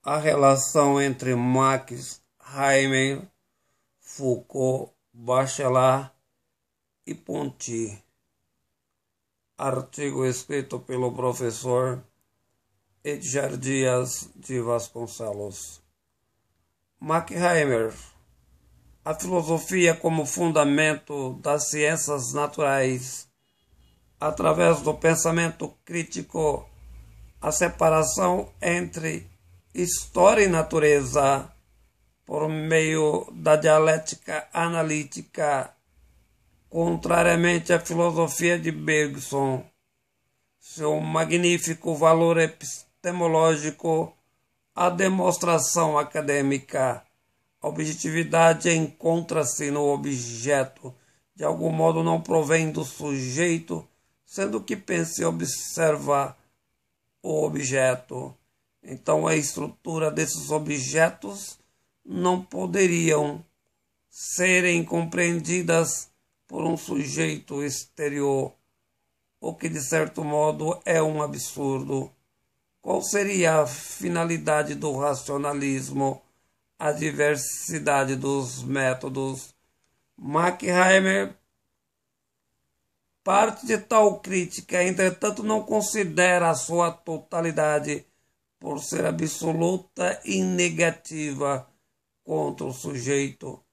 a relação entre Max Heimer, Foucault, Bachelard e Ponty. Artigo escrito pelo professor Edgar Dias de Vasconcelos. Mackheimer, a filosofia como fundamento das ciências naturais, através do pensamento crítico, a separação entre história e natureza, por meio da dialética analítica, contrariamente à filosofia de Bergson, seu magnífico valor epistemológico, a demonstração acadêmica. A objetividade encontra-se no objeto, de algum modo não provém do sujeito, sendo que pensa e observa o objeto. Então a estrutura desses objetos não poderiam serem compreendidas por um sujeito exterior, o que de certo modo é um absurdo. Qual seria a finalidade do racionalismo? A diversidade dos métodos. Mackheimer parte de tal crítica, entretanto não considera a sua totalidade por ser absoluta e negativa contra o sujeito.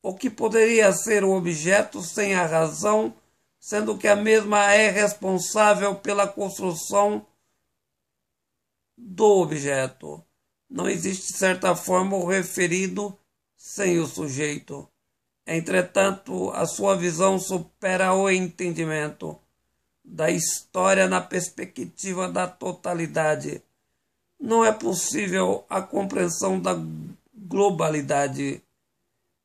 O que poderia ser o objeto sem a razão, sendo que a mesma é responsável pela construção do objeto? Não existe, de certa forma, o referido sem o sujeito. Entretanto, a sua visão supera o entendimento da história na perspectiva da totalidade. Não é possível a compreensão da globalidade.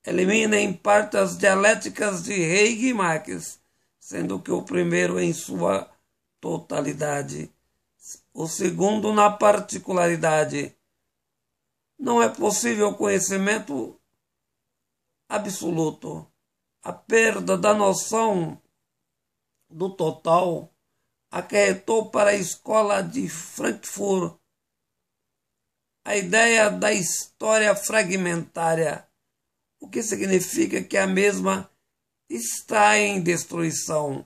Elimina em parte as dialéticas de Hegel e Marx, sendo que o primeiro em sua totalidade, o segundo na particularidade. Não é possível conhecimento absoluto. A perda da noção do total acarretou para a escola de Frankfurt a ideia da história fragmentária, o que significa que a mesma está em destruição,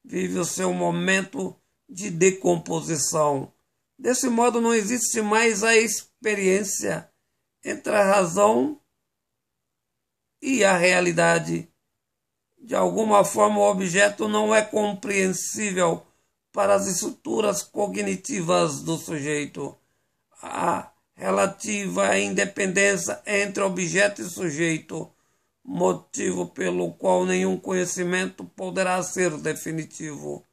vive o seu momento de decomposição. Desse modo, não existe mais a experiência entre a razão e a realidade. De alguma forma, o objeto não é compreensível para as estruturas cognitivas do sujeito. A relativa independência entre objeto e sujeito, motivo pelo qual nenhum conhecimento poderá ser definitivo,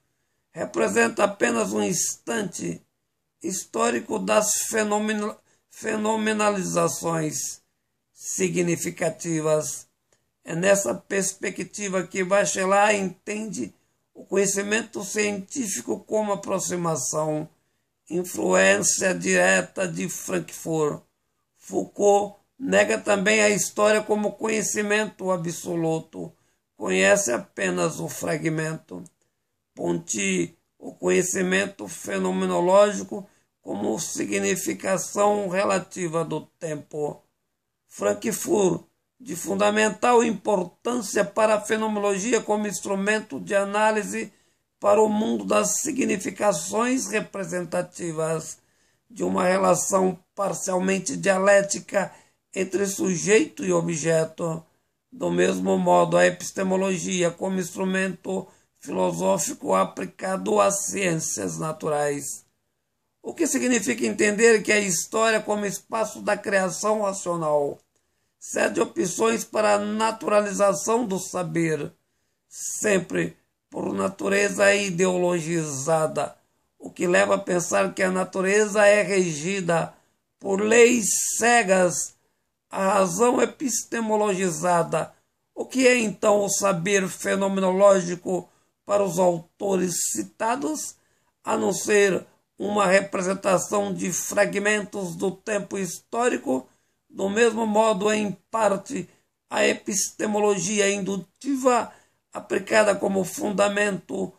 representa apenas um instante histórico das fenomenalizações significativas. É nessa perspectiva que Bachelard entende o conhecimento científico como aproximação, influência direta de Frankfurt. Foucault nega também a história como conhecimento absoluto, conhece apenas o fragmento. Ponty, o conhecimento fenomenológico como significação relativa do tempo. Frankfurt, de fundamental importância para a fenomenologia como instrumento de análise para o mundo das significações representativas, de uma relação parcialmente dialética entre sujeito e objeto. Do mesmo modo, a epistemologia como instrumento filosófico aplicado às ciências naturais. O que significa entender que a história como espaço da criação racional cede opções para a naturalização do saber, sempre por natureza ideologizada, o que leva a pensar que a natureza é regida por leis cegas, a razão epistemologizada. O que é então o saber fenomenológico para os autores citados, a não ser uma representação de fragmentos do tempo histórico? Do mesmo modo, em parte, a epistemologia indutiva, aplicada como fundamento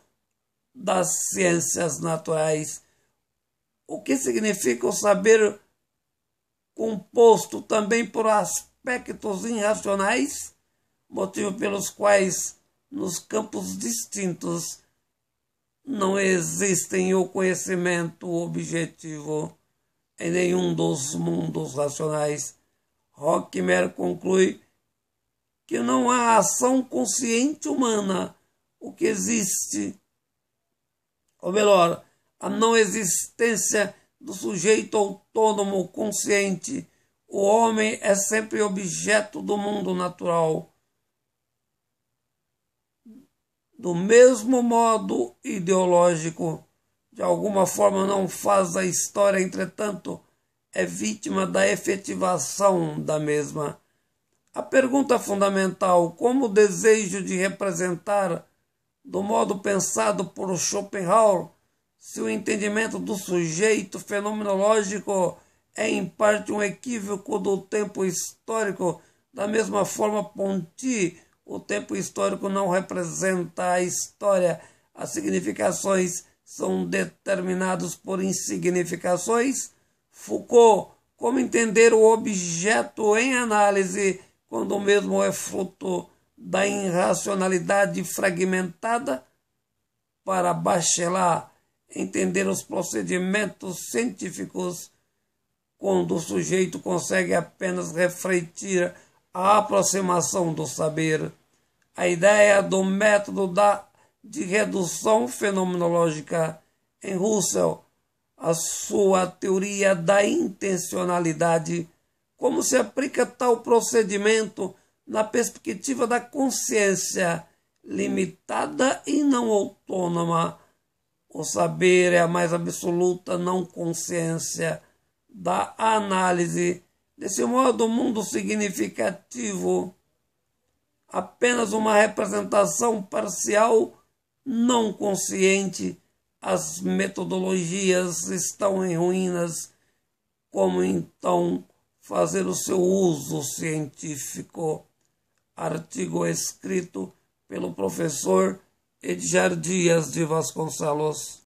das ciências naturais. O que significa o saber composto também por aspectos irracionais, motivo pelos quais nos campos distintos não existem o conhecimento objetivo em nenhum dos mundos racionais. Horkheimer conclui que não há ação consciente humana. O que existe, ou melhor, a não existência do sujeito autônomo consciente. O homem é sempre objeto do mundo natural. Do mesmo modo ideológico, de alguma forma não faz a história, entretanto, é vítima da efetivação da mesma. A pergunta fundamental, como o desejo de representar, do modo pensado por Schopenhauer, se o entendimento do sujeito fenomenológico é em parte um equívoco do tempo histórico, da mesma forma Ponty, o tempo histórico não representa a história, as significações são determinadas por insignificações. Foucault, como entender o objeto em análise, quando o mesmo é fruto da irracionalidade fragmentada? Para Bachelard, entender os procedimentos científicos, quando o sujeito consegue apenas refletir a aproximação do saber. A ideia do método de redução fenomenológica em Russell, a sua teoria da intencionalidade, como se aplica tal procedimento na perspectiva da consciência limitada e não autônoma. O saber é a mais absoluta não consciência da análise. Desse modo, o mundo significativo, apenas uma representação parcial, não consciente. As metodologias estão em ruínas. Como então fazer o seu uso científico? Artigo escrito pelo professor Edgar Dias de Vasconcelos.